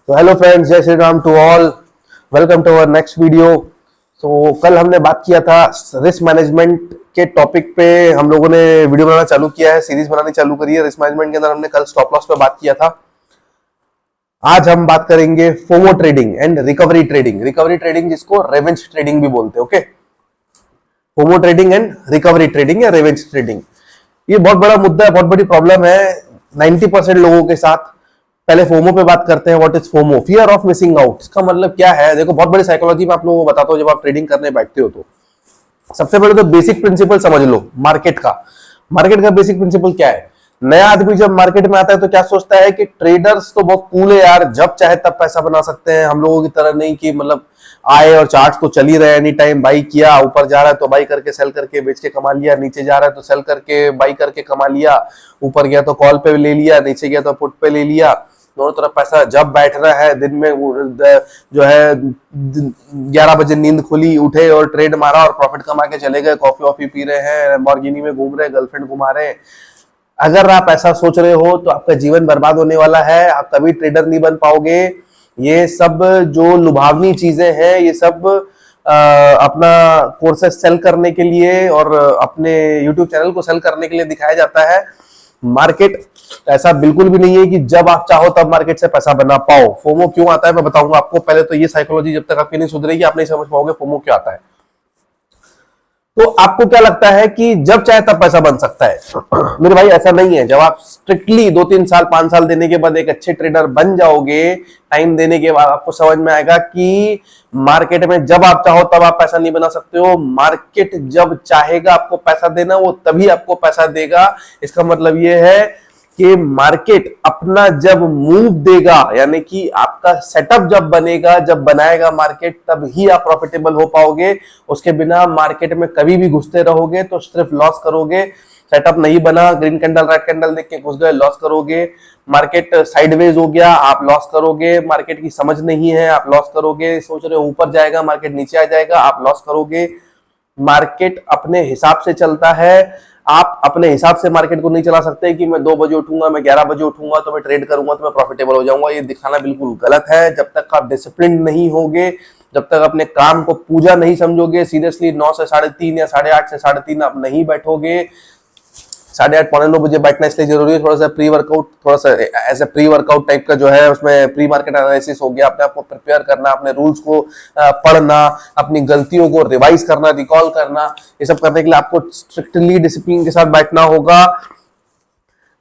तो hello friends, जय Shri Ram to all. Welcome to our next video. तो कल हमने बात किया था रिस्क मैनेजमेंट के टॉपिक पे। हम लोगों ने वीडियो बनाना चालू किया है, सीरीज बनानी चालू करी है रिस्क मैनेजमेंट के अंदर। हमने कल स्टॉप लॉस पे बात किया था। आज हम बात करेंगे FOMO trading and recovery trading. Recovery trading जिसको रेवेंज ट्रेडिंग भी बोलते हैं। Okay, FOMO trading and recovery trading या रेवेंज ट्रेडिंग, ये बहुत बड़ा मुद्दा है, बहुत बड़ी प्रॉब्लम है 90% लोगों के साथ। पहले फोमो पे बात करते हैं। What is FOMO? Fear of missing out. इसका मतलब क्या है? देखो, बहुत बड़ी साइकोलॉजी में आप लोगों को बताता हूं। जब आप ट्रेडिंग करने बैठते हो तो सबसे पहले तो बेसिक प्रिंसिपल समझ लो मार्केट का। मार्केट का बेसिक प्रिंसिपल क्या है? नया आदमी जब मार्केट में आता है तो क्या सोचता है कि ट्रेडर्स तो बहुत कूल है यार, जब चाहे तब पैसा बना सकते हैं। हम लोगों की तरह नहीं कि मतलब आए और चार्ट तो चल ही रहे, एनी टाइम बाई किया, ऊपर जा रहा है तो बाई करके सेल करके बेच के कमा लिया, नीचे जा रहा है तो सेल करके बाई करके कमा लिया, ऊपर गया तो कॉल पे ले लिया, नीचे गया तो पुट पे ले लिया। दोनों तरफ पैसा। जब बैठना है दिन में जो है 11 बजे नींद खुली, उठे और ट्रेड मारा और प्रॉफिट कमा के चले गए। कॉफी वॉफी पी रहे हैं, लैम्बोर्गिनी में घूम रहे हैं, गर्लफ्रेंड घुमा रहे हैं। अगर आप ऐसा सोच रहे हो तो आपका जीवन बर्बाद होने वाला है, आप कभी ट्रेडर नहीं बन पाओगे। ये सब जो लुभावनी चीजें हैं, ये सब अपना कोर्सेस सेल करने के लिए और अपने यूट्यूब चैनल को सेल करने के लिए दिखाया जाता है। मार्केट ऐसा बिल्कुल भी नहीं है कि जब आप चाहो तब मार्केट से पैसा बना पाओ। फोमो क्यों आता है मैं बताऊंगा आपको। पहले तो ये साइकोलॉजी जब तक आपकी नहीं सुधरेगी आप नहीं समझ पाओगे फोमो क्यों आता है। तो आपको क्या लगता है कि जब चाहे तब पैसा बन सकता है? मेरे भाई ऐसा नहीं है। जब आप स्ट्रिक्टली 2-3 साल 5 साल देने के बाद एक अच्छे ट्रेडर बन जाओगे, टाइम देने के बाद आपको समझ में आएगा कि मार्केट में जब आप चाहो तब आप पैसा नहीं बना सकते हो। मार्केट जब चाहेगा आपको पैसा देना, वो तभी आपको पैसा देगा। इसका मतलब ये है कि मार्केट अपना जब मूव देगा, यानी कि आपका सेटअप जब बनेगा, जब बनाएगा मार्केट, तब ही आप प्रॉफिटेबल हो पाओगे। उसके बिना मार्केट में कभी भी घुसते रहोगे तो सिर्फ लॉस करोगे। सेटअप नहीं बना, ग्रीन कैंडल रेड कैंडल देख के घुस गए, लॉस करोगे। मार्केट साइडवेज हो गया, आप लॉस करोगे। मार्केट की समझ नहीं है, आप लॉस करोगे। सोच रहे हो ऊपर जाएगा, मार्केट नीचे आ जाएगा, आप लॉस करोगे। मार्केट अपने हिसाब से चलता है। आप अपने हिसाब से मार्केट को नहीं चला सकते कि मैं 2 बजे उठूंगा, मैं 11 बजे उठूंगा तो मैं ट्रेड करूंगा तो मैं प्रॉफिटेबल हो जाऊंगा। ये दिखाना बिल्कुल गलत है। जब तक आप डिसिप्लिन नहीं होगे, जब तक अपने काम को पूजा नहीं समझोगे, सीरियसली 9 से 3:30 या 8:30 से 3:30 आप नहीं बैठोगे। 8:30 पौने 9 बजे बैठना इसलिए जरूरी है, थोड़ा सा प्री वर्कआउट, थोड़ा सा ऐसे प्री वर्कआउट टाइप का जो है, उसमें प्री मार्केट एनालिसिस हो गया। अपने आप को प्रिपेयर करना, अपने रूल्स को पढ़ना, अपनी गलतियों को रिवाइज करना, रिकॉल करना, ये सब करने के लिए आपको स्ट्रिक्टली डिसिप्लिन के साथ बैठना होगा।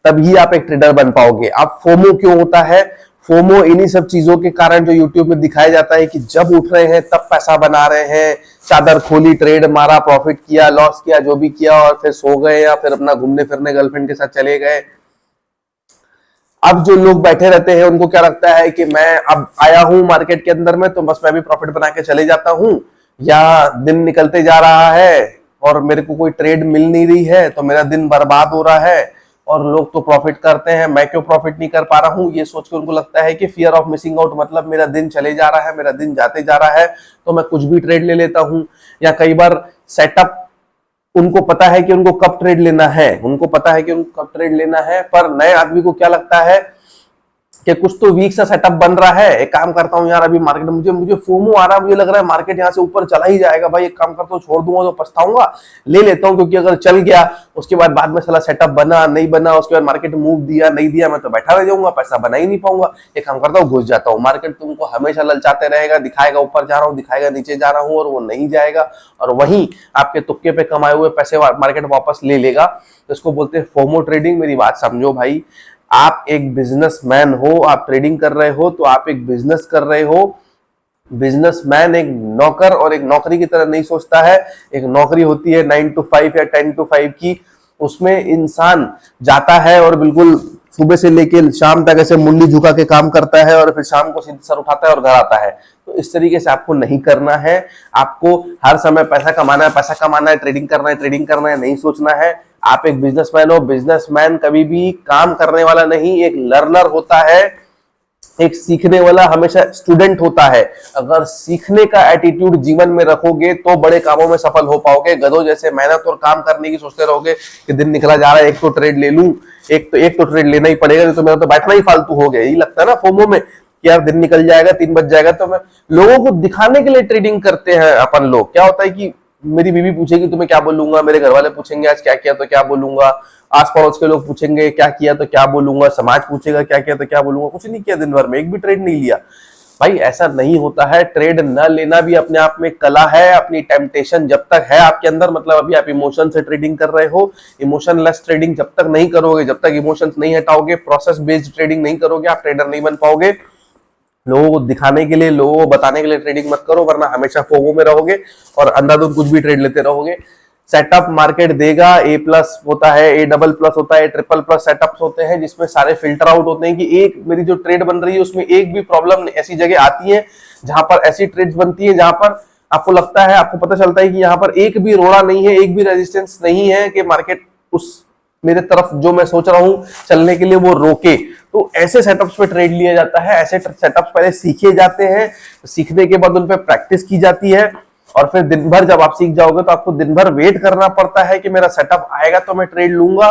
तभी आप एक ट्रेडर बन पाओगे। अब फोमो क्यों होता है? फोमो इन्हीं सब चीजों के कारण जो यूट्यूब में दिखाया जाता है कि जब उठ रहे हैं तब पैसा बना रहे हैं। चादर खोली, ट्रेड मारा, प्रॉफिट किया, लॉस किया, जो भी किया, और फिर सो गए या फिर अपना घूमने फिरने गर्लफ्रेंड के साथ चले गए। अब जो लोग बैठे रहते हैं उनको क्या लगता है कि मैं अब आया हूं मार्केट के अंदर में तो बस मैं भी प्रॉफिट बना के चले जाता हूं, या दिन निकलते जा रहा है और मेरे को कोई ट्रेड मिल नहीं रही है तो मेरा दिन बर्बाद हो रहा है, और लोग तो प्रॉफिट करते हैं, मैं क्यों प्रॉफिट नहीं कर पा रहा हूं। ये सोच के उनको लगता है कि फियर ऑफ मिसिंग आउट, मतलब मेरा दिन चले जा रहा है, मेरा दिन जाते जा रहा है तो मैं कुछ भी ट्रेड ले लेता हूं। या कई बार सेटअप उनको पता है कि उनको कब ट्रेड लेना है, उनको पता है कि उनको कब ट्रेड लेना है, पर नए आदमी को क्या लगता है कि कुछ तो वीक सा सेटअप बन रहा है। एक काम करता हूं यार, अभी मार्केट में मुझे फोमो आ रहा है, मुझे लग रहा है मार्केट यहां से ऊपर चला ही जाएगा। भाई एक काम करता हूं, छोड़ दूंगा तो पछताऊंगा, ले लेता हूं, क्योंकि अगर चल गया उसके बाद में साला सेटअप बना नहीं बना, उसके बाद मार्केट मूव दिया नहीं दिया, मैं तो बैठा रह जाऊंगा, पैसा बना ही नहीं पाऊंगा। एक काम करता हूं, घुस जाता हूं। मार्केट तुमको हमेशा ललचाते रहेगा, दिखाएगा ऊपर जा रहा हूं, दिखाएगा नीचे जा रहा हूं, और वो नहीं जाएगा, और वहीं आपके तुक्के पे कमाए हुए पैसे मार्केट वापस ले लेगा। तो इसको बोलते हैं फोमो ट्रेडिंग। मेरी बात समझो भाई, आप एक बिजनेसमैन हो, आप ट्रेडिंग कर रहे हो तो आप एक बिजनेस कर रहे हो। बिजनेसमैन एक नौकर और एक नौकरी की तरह नहीं सोचता है। एक नौकरी होती है 9 to 5 या 10 to 5 की, उसमें इंसान जाता है और बिल्कुल सुबह से लेकर शाम तक ऐसे मुंडी झुका के काम करता है, और फिर शाम को सीधे सर उठाता है और घर आता है। तो इस तरीके से आपको नहीं करना है। आपको हर समय पैसा कमाना है, पैसा कमाना है, ट्रेडिंग करना है, ट्रेडिंग करना है, नहीं सोचना है। आप एक बिजनेसमैन हो। बिजनेसमैन कभी भी काम करने वाला नहीं, एक लर्नर होता है, एक सीखने वाला हमेशा स्टूडेंट होता है। अगर सीखने का एटीट्यूड जीवन में रखोगे तो बड़े कामों में सफल हो पाओगे। गधों जैसे मेहनत और काम करने की सोचते रहोगे कि दिन निकला जा रहा है, एक तो ट्रेड ले लूं, एक तो ट्रेड लेना ही पड़ेगा, तो मेरा तो बैठना ही फालतू हो गया। यही लगता है ना फोमो में कि यार दिन निकल जाएगा, 3 बज जाएगा, तो मैं लोगों को दिखाने के लिए ट्रेडिंग करते हैं अपन लोग। क्या होता है कि मेरी बीवी पूछेगी तो मैं क्या बोलूंगा, मेरे घर वाले पूछेंगे आज क्या किया तो क्या बोलूंगा, आस पड़ोस के लोग पूछेंगे क्या किया तो क्या बोलूंगा, समाज पूछेगा क्या किया तो क्या बोलूंगा। कुछ नहीं किया दिन भर में, एक भी ट्रेड नहीं लिया। भाई ऐसा नहीं होता है। ट्रेड न लेना भी अपने आप में कला है। अपनी टेम्पटेशन जब तक है आपके अंदर, मतलब अभी आप इमोशन से ट्रेडिंग कर रहे हो, इमोशनलेस ट्रेडिंग जब तक नहीं करोगे, जब तक इमोशंस नहीं हटाओगे, प्रोसेस बेस्ड ट्रेडिंग नहीं करोगे, आप ट्रेडर नहीं बन पाओगे। लोगों को दिखाने के लिए, लोगों को बताने के लिए ट्रेडिंग मत करो, वरना हमेशा फोमो में रहोगे और अंधाधुंध कुछ भी ट्रेड लेते रहोगे। सेटअप मार्केट देगा, ए प्लस होता है, ए डबल प्लस होता है, ट्रिपल प्लस सेटअप्स होते हैं, जिसमें सारे फिल्टर आउट होते हैं कि एक मेरी जो ट्रेड बन रही है उसमें एक भी प्रॉब्लम ऐसी जगह आती है जहां पर ऐसी ट्रेड्स बनती है जहां पर आपको लगता है, आपको पता चलता है कि यहाँ पर एक भी रोड़ा नहीं है, एक भी रेजिस्टेंस नहीं है कि मार्केट उस मेरे तरफ जो मैं सोच रहा हूं चलने के लिए वो रोके। तो ऐसे सेटअप्स पे ट्रेड लिया जाता है। ऐसे सेटअप्स पहले सीखे जाते हैं, सीखने के बाद उन पे प्रैक्टिस की जाती है और फिर दिन भर जब आप सीख जाओगे तो आपको दिन भर वेट करना पड़ता है कि मेरा सेटअप आएगा तो मैं ट्रेड लूंगा।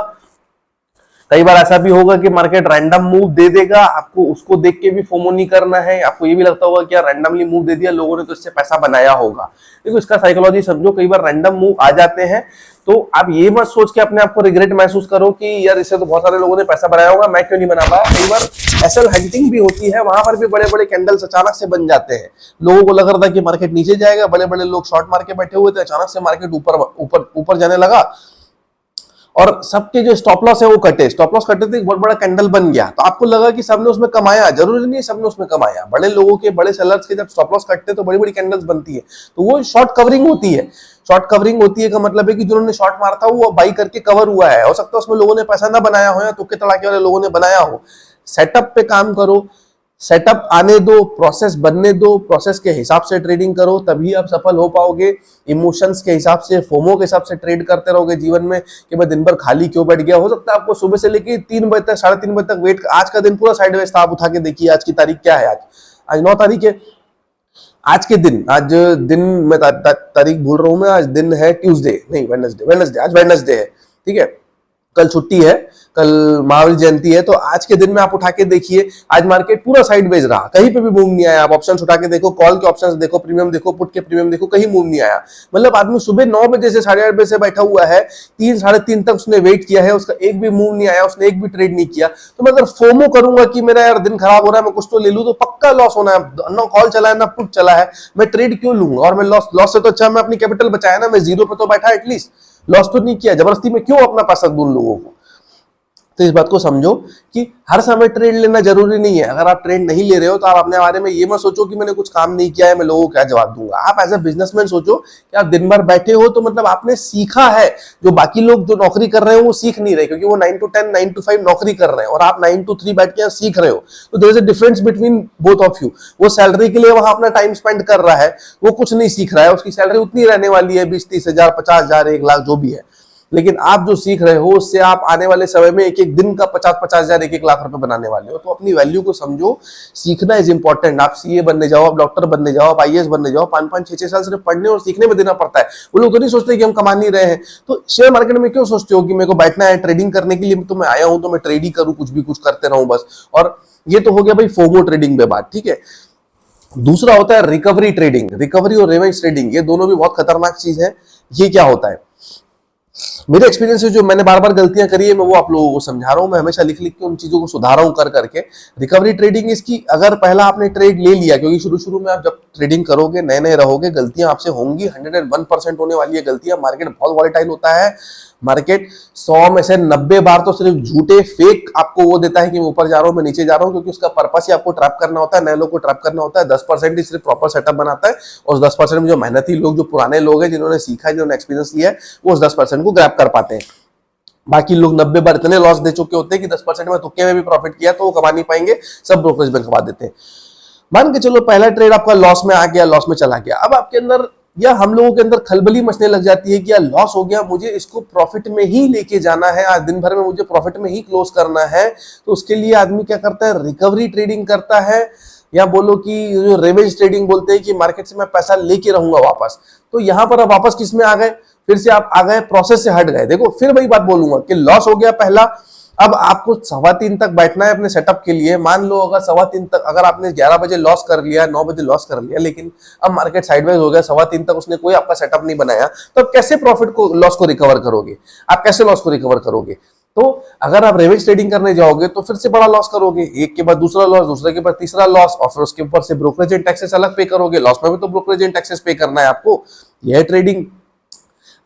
कई बार ऐसा भी होगा कि मार्केट रैंडम मूव दे देगा, आपको उसको देख के भी फोमो नहीं करना है। आपको ये भी लगता होगा कि यार रैंडमली मूव दे दिया लोगों ने तो इससे पैसा बनाया होगा। देखो इसका साइकोलॉजी समझो, कई बार रैंडम मूव आ जाते हैं तो आप ये मत सोच के अपने आप को रिग्रेट महसूस करो कि यार इससे तो बहुत सारे लोगों ने पैसा बनाया होगा, मैं क्यों नहीं बना पाया। कई बार एसएल हंटिंग भी होती है, वहां पर भी बड़े बड़े कैंडल्स अचानक से बन जाते हैं। लोगों को लग रहा था कि मार्केट नीचे जाएगा, बड़े बड़े लोग शॉर्ट मार के बैठे हुए थे, अचानक से मार्केट ऊपर ऊपर ऊपर जाने लगा और सबके जो स्टॉप लॉस है वो कटे। स्टॉप लॉस कटे तो एक बहुत बड़ा कैंडल बन गया, तो आपको लगा कि सबने उसमें कमाया। जरूरी नहीं है सबने उसमें कमाया। बड़े लोगों के, बड़े सेलर्स के जब स्टॉप लॉस कटते तो बड़ी बड़ी कैंडल्स बनती है, तो वो शॉर्ट कवरिंग होती है। शॉर्ट कवरिंग होती है का मतलब है कि जिन्होंने शॉर्ट मारा था वो बाई करके कवर हुआ है। हो सकता है उसमें लोगों ने पैसा ना बनाया हो या तुक्के तड़ाके वाले लोगों ने बनाया हो। सेटअप पे काम करो, सेटअप आने दो, प्रोसेस बनने दो, प्रोसेस के हिसाब से ट्रेडिंग करो, तभी आप सफल हो पाओगे। इमोशंस के हिसाब से, फोमो के हिसाब से ट्रेड करते रहोगे जीवन में कि मैं दिन भर खाली क्यों बैठ गया। हो सकता है आपको सुबह से लेके 3 बजे तक, 3:30 बजे तक वेट, आज का दिन पूरा साइडवेज था। आप उठा के देखिए आज की तारीख क्या है। आज 9 तारीख है। आज के दिन, आज दिन मैं तारीख भूल रहा हूं मैं, आज दिन है ट्यूसडे, नहीं वेडनेसडे, आज वेडनेसडे है, ठीक है। कल छुट्टी है, कल महावीर जयंती है, तो आज के दिन में आप उठा के देखिए, आज मार्केट पूरा साइडवेज रहा, कहीं पे भी मूव नहीं आया। आप ऑप्शंस उठा के देखो, कॉल के ऑप्शंस देखो, प्रीमियम देखो, पुट के प्रीमियम देखो, कहीं मूव नहीं आया। मतलब आदमी सुबह 9 बजे से 8:30 बजे से बैठा हुआ है, 3 साढ़े 3 तक उसने वेट किया है, उसका एक भी मूव नहीं आया, उसने एक भी ट्रेड नहीं किया। तो मैं अगर फोमो करूंगा कि मेरा यार दिन खराब हो रहा है, मैं कुछ तो ले लूं, तो पक्का लॉस होना है। ना कॉल चला है ना पुट चला है, मैं ट्रेड क्यों लूंगा। और मैं लॉस से तो अच्छा मैं अपनी कैपिटल बचाया ना, मैं जीरो पे तो बैठा, एटलीस्ट लॉस तो नहीं किया। जबरदस्ती में क्यों अपना पैसा दूं लोगों को। तो इस बात को समझो कि हर समय ट्रेड लेना जरूरी नहीं है। अगर आप ट्रेड नहीं ले रहे हो तो आप अपने बारे में ये मत सोचो कि मैंने कुछ काम नहीं किया है, मैं लोगों को क्या जवाब दूंगा। आप एज ए बिजनेसमैन सोचो कि आप दिन भर बैठे हो तो मतलब आपने सीखा है। जो बाकी लोग जो नौकरी कर रहे हो वो सीख नहीं रहे, क्योंकि वो 9 to 10, 9 to 5 नौकरी कर रहे हैं और आप 9 to 3 बैठ के सीख रहे हो। तो there is a difference between both of you. वो सैलरी के लिए वहां अपना टाइम स्पेंड कर रहा है, वो कुछ नहीं सीख रहा है। उसकी सैलरी उतनी रहने वाली है, 20-30 हजार, 50 हजार, 1 लाख जो भी है। लेकिन आप जो सीख रहे हो उससे आप आने वाले समय में एक एक दिन का 50-50 हजार, 1-1 लाख रुपए बनाने वाले हो। तो अपनी वैल्यू को समझो। सीखना इज इंपॉर्टेंट। आप सीए बनने जाओ, आप डॉक्टर बनने जाओ, आप आईएएस बनने जाओ, 5-5, 6-6 साल सिर्फ पढ़ने और सीखने में देना पड़ता है। वो लोग तो नहीं सोचते कि हम कमा नहीं रहे हैं। तो शेयर मार्केट में क्यों सोचते हो कि मेरे को बैठना है ट्रेडिंग करने के लिए, तो मैं आया हूं तो मैं ट्रेड ही करूं, कुछ भी कुछ करते रहूं बस। और ये तो हो गया भाई फोमो ट्रेडिंग में बात, ठीक है। दूसरा होता है रिकवरी ट्रेडिंग। रिकवरी और रिवेंज ट्रेडिंग, ये दोनों भी बहुत खतरनाक चीज है। ये क्या होता है, मेरे एक्सपीरियंस से जो मैंने बार बार गलतियां करी है मैं वो आप लोगों को समझा रहा हूं। मैं हमेशा लिख लिख के उन चीजों को सुधारा हूं कर करके। रिकवरी ट्रेडिंग इसकी, अगर पहला आपने ट्रेड ले लिया, क्योंकि शुरू शुरू में आप जब ट्रेडिंग करोगे, नए नए रहोगे, गलतियां आपसे होंगी, 101% होने वाली है गलतियां। मार्केट बहुत वॉलेटाइल होता है। मार्केट 100 में से 90 बार तो सिर्फ झूठे फेक आपको वो देता है कि मैं ऊपर जा रहा हूं, मैं नीचे जा रहा हूं, क्योंकि उसका पर्पस ही आपको ट्रैप करना होता है, नए लोग को ट्रैप करना होता है। 10% ही सिर्फ प्रॉपर सेटअप बनाता है और 10% में जो मेहनती लोग, जो पुराने लोग हैं, जिन्होंने सीखा है, जिन्होंने एक्सपीरियंस लिया है, वो उस 10% को ग्रैब कर पाते हैं। बाकी लोग 90 बार इतने लॉस दे चुके होते हैं कि 10% में तुक्के में भी प्रॉफिट किया तो वो कमा नहीं पाएंगे, सब ब्रोकरेज में कमा देते हैं। मान के चलो पहला ट्रेड आपका लॉस में आ गया, लॉस में चला गया। अब आपके अंदर या हम लोगों के अंदर खलबली मचने लग जाती है कि यार लॉस हो गया, मुझे इसको प्रॉफिट में ही लेके जाना है, आज दिन भर में मुझे प्रॉफिट में ही क्लोज करना है। तो उसके लिए आदमी क्या करता है, रिकवरी ट्रेडिंग करता है, या बोलो कि जो रिवेंज ट्रेडिंग बोलते हैं कि मार्केट से मैं पैसा लेके रहूंगा वापस। तो यहां पर आप वापस किस में आ गए, फिर से आप आ गए, प्रोसेस से हट गए। देखो फिर वही बात बोलूंगा कि लॉस हो गया पहला, अब आपको 3:15 तक बैठना है अपने सेटअप के लिए। मान लो अगर 3:15 तक अगर आपने 11 बजे लॉस कर लिया, 9 बजे लॉस कर लिया, लेकिन अब मार्केट साइडवेज हो गया, 3:15 तक उसने कोई आपका सेटअप नहीं बनाया, तो अब कैसे प्रॉफिट को लॉस को रिकवर करोगे? आप कैसे लॉस को रिकवर करोगे? तो अगर आप रेवेज ट्रेडिंग करने जाओगे तो फिर से बड़ा लॉस करोगे, एक के बाद दूसरा लॉस, दूसरे के बाद तीसरा लॉस, और फिर उसके ऊपर से ब्रोकरेज एंड टैक्सेस अलग पे करोगे। लॉस में भी तो ब्रोकरेज एंड टैक्सेस पे करना है आपको। यह ट्रेडिंग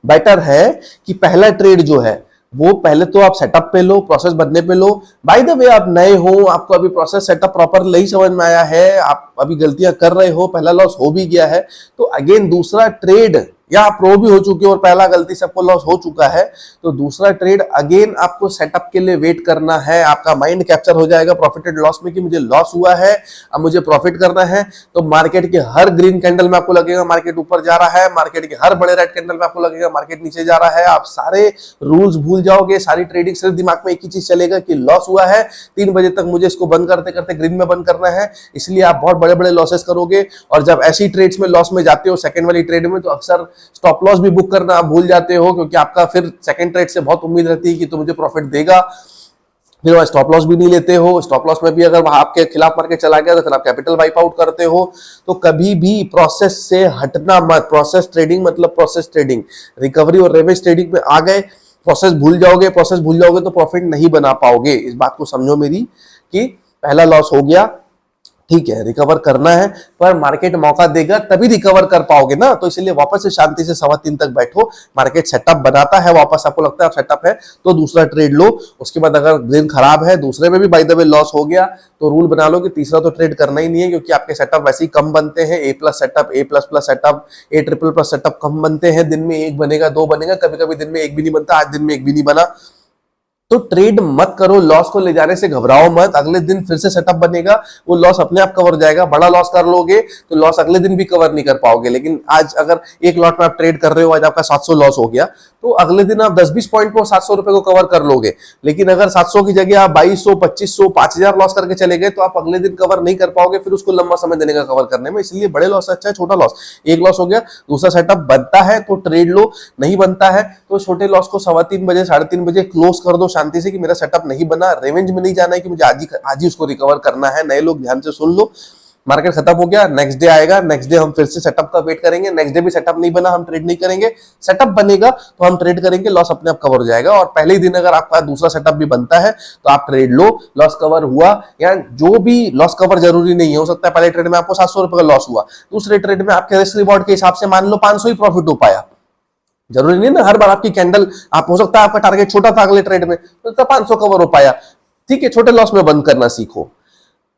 बेटर है कि पहला ट्रेड जो है वो पहले तो आप सेटअप पे लो, प्रोसेस बनने पे लो। बाय द वे आप नए हो, आपको अभी प्रोसेस सेटअप प्रॉपर नहीं समझ में आया है, आप अभी गलतियां कर रहे हो, पहला लॉस हो भी गया है, तो अगेन दूसरा ट्रेड, या आप प्रो भी हो चुके हो और पहला गलती से आपको लॉस हो चुका है, तो दूसरा ट्रेड अगेन आपको सेटअप के लिए वेट करना है। आपका माइंड कैप्चर हो जाएगा प्रॉफिट एंड लॉस में कि मुझे लॉस हुआ है, अब मुझे प्रॉफिट करना है। तो मार्केट के हर ग्रीन कैंडल में आपको लगेगा मार्केट ऊपर जा रहा है, मार्केट के हर बड़े रेड कैंडल में आपको लगेगा मार्केट नीचे जा रहा है। आप सारे रूल्स भूल जाओगे, सारी ट्रेडिंग सिर्फ दिमाग में एक ही चीज चलेगा कि लॉस हुआ है, 3 बजे तक मुझे इसको बंद करते करते ग्रीन में बंद करना है, इसलिए आप बहुत बड़े बड़े लॉसेस करोगे। और जब ऐसी ट्रेड्स में लॉस में जाते हो सेकंड वाली ट्रेड में, तो अक्सर स्टॉप लॉस भी बुक करना आप भूल जाते हो, क्योंकि आपका फिर सेकंड ट्रेड से बहुत उम्मीद रहती है कि तो मुझे प्रॉफिट देगा, फिर वह स्टॉप लॉस भी नहीं लेते हो। स्टॉप लॉस में भी अगर आपके खिलाफ मार्केट चला गया तो फिर आप कैपिटल वाइप आउट करते हो। तो कभी भी प्रोसेस से हटना मत। प्रोसेस ट्रेडिंग मतलब प्रोसेस ट्रेडिंग। रिकवरी और रेवेज ट्रेडिंग में आ गए, प्रोसेस भूल जाओगे, प्रोसेस भूल जाओगे तो प्रॉफिट नहीं बना पाओगे। इस बात को समझो मेरी, कि पहला लॉस हो गया, ठीक है, रिकवर करना है, पर मार्केट मौका देगा तभी रिकवर कर पाओगे ना। तो इसलिए वापस से शांति से 3:15 तक बैठो, मार्केट सेटअप बनाता है, वापस आपको लगता है सेटअप है तो दूसरा ट्रेड लो। उसके बाद अगर दिन खराब है, दूसरे में भी बाय द वे लॉस हो गया, तो रूल बना लो कि तीसरा तो ट्रेड करना ही नहीं है, क्योंकि आपके सेटअप वैसे ही कम बनते हैं। A plus setup, A plus plus setup, A triple plus setup कम बनते हैं। दिन में एक बनेगा, 2 बनेगा, कभी कभी दिन में एक भी नहीं बनता। आज दिन में एक भी नहीं बना, तो ट्रेड मत करो, लॉस को ले जाने से घबराओ मत। अगले दिन फिर से सेटअप बनेगा, वो लॉस अपने आप कवर हो जाएगा। बड़ा लॉस कर लोगे तो लॉस अगले दिन भी कवर नहीं कर पाओगे। लेकिन आज अगर एक लॉट में आप ट्रेड कर रहे हो, आज आपका 700 लॉस हो गया, तो अगले दिन आप 10-20 पॉइंट पर 700 रुपए को कवर कर लोगे। लेकिन अगर 700 की जगह आप 2200, 2500, 5000 लॉस करके चले गए, तो आप अगले दिन कवर नहीं कर पाओगे, फिर उसको लंबा समय देने का कवर करने में। इसलिए बड़े लॉस अच्छा है छोटा लॉस। एक लॉस हो गया, दूसरा सेटअप बनता है तो ट्रेड लो, नहीं बनता है तो छोटे लॉस को 3:15 बजे, 3:30 बजे क्लोज कर दो शांति से, कि मेरा सेटअप नहीं बना। रेवेंज में नहीं जाना है कि मुझे आज ही उसको रिकवर करना है। नए लोग ध्यान से सुन लो, मार्केट खत्म हो गया, नेक्स्ट डे आएगा, नेक्स्ट डे हम फिर से सेटअप का वेट करेंगे। नेक्स्ट डे भी सेटअप नहीं बना, हम ट्रेड नहीं करेंगे। सेटअप बनेगा तो हम ट्रेड करेंगे, लॉस अपने आप कवर हो जाएगा। और पहले ही दिन अगर आपका दूसरा सेटअप भी बनता है तो आप ट्रेड लो, लॉस कवर हुआ, या जो भी लॉस कवर जरूरी नहीं है, हो सकता है पहले ट्रेड में आपको 700 रुपए का लॉस हुआ, दूसरे ट्रेड में आपके रिस्क रिवॉर्ड के हिसाब से मान लो 500 ही प्रॉफिट हो पाया। जरूरी नहीं ना हर बार आपकी कैंडल, आप हो सकता है आपका टारगेट छोटा था अगले ट्रेड में, तो 500 कवर हो पाया, ठीक है। छोटे लॉस में बंद करना सीखो।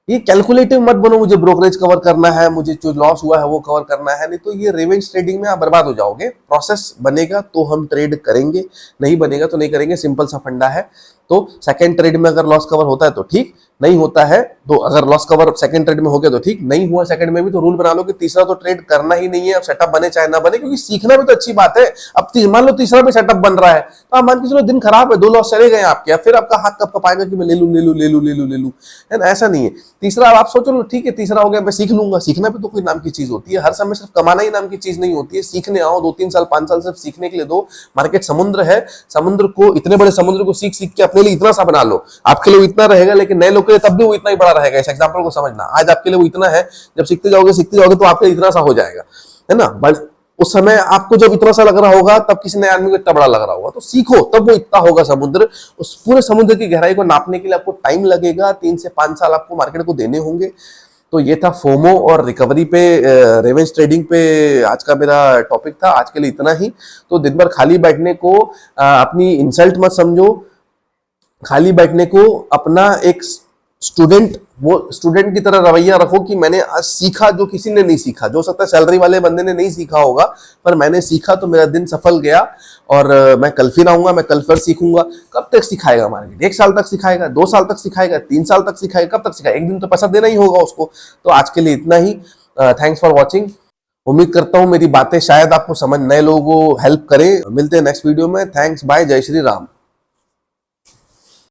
ये कैलकुलेटिव मत बनो, मुझे ब्रोकरेज कवर करना है, मुझे जो लॉस हुआ है वो कवर करना है, नहीं तो ये रेवेंज ट्रेडिंग में आप बर्बाद हो जाओगे। प्रोसेस बनेगा तो हम ट्रेड करेंगे, नहीं बनेगा तो नहीं करेंगे, सिंपल सा फंडा है। तो सेकंड ट्रेड में अगर लॉस कवर होता है तो ठीक, नहीं होता है तो अगर लॉस कवर सेकंड ट्रेड में हो गया तो ठीक, नहीं हुआ सेकंड में भी तो रूल बना लो कि तीसरा तो ट्रेड करना ही नहीं है। अब सेटअप बने चाहे ना बने, क्योंकि सीखना भी तो अच्छी बात है। अब मान लो तीसरा भी सेटअप बन रहा है, तो आप मान के चलो दिन खराब है, 2 लॉस चले गए आपके, फिर आपका हाथ कब कपाएगा कि मैं ले लूं ले लूं ले लूं ले लूं ले लूं, है ना? ऐसा नहीं है। तीसरा आप सोचो लो ठीक है, तीसरा हो गया, मैं सीख लूंगा। सीखना भी तो कोई नाम की चीज होती है, हर समय सिर्फ कमाना ही नाम की चीज नहीं होती है। सीखने आओ, 2-3 साल 5 साल सिर्फ सीखने के लिए दो। मार्केट समुद्र है, समुद्र को, इतने बड़े समुद्र को सीख सीख के अपने लिए इतना सा बना लो। आपके लिए इतना रहेगा, लेकिन नए लोग के लिए तब भी वो इतना ही बड़ा रहेगा। इस एग्जांपल को समझना, आज आपके लिए वो इतना है, जब सीखते जाओगे तो आपके लिए इतना सा हो जाएगा, है ना? बट उस समय आपको जब इतना सा लग रहा होगा, तब किसी नए आदमी को इतना बड़ा लग रहा होगा। तो सीखो, तब वो इतना होगा समुद्र। उस पूरे समुद्र की गहराई को नापने के लिए आपको टाइम लगेगा, 3 से 5 साल आपको मार्केट को देने होंगे। तो ये था फोमो और रिकवरी पे, रेवेंज ट्रेडिंग पे आज का मेरा टॉपिक था। आज के लिए इतना ही। तो दिन भर खाली बैठने को अपनी इंसल्ट मत समझो, खाली बैठने को अपना एक स्टूडेंट की तरह रवैया रखो कि मैंने आज सीखा जो किसी ने नहीं सीखा। जो सकता है सैलरी वाले बंदे ने नहीं सीखा होगा, पर मैंने सीखा तो मेरा दिन सफल गया, और मैं कल फिर आऊंगा, मैं कल फिर सीखूंगा। कब तक सिखाएगा मार्केट? 1 साल तक सिखाएगा, 2 साल तक सिखाएगा, 3 साल तक सिखाएगा, कब तक सिखाएगा? एक दिन तो पैसा देना ही होगा उसको। तो आज के लिए इतना ही। Thanks for watching. उम्मीद करता हूँ मेरी बातें शायद आपको समझ, नए लोगों को हेल्प करें। मिलते हैं नेक्स्ट वीडियो में। थैंक्स, बाय, जय श्री राम।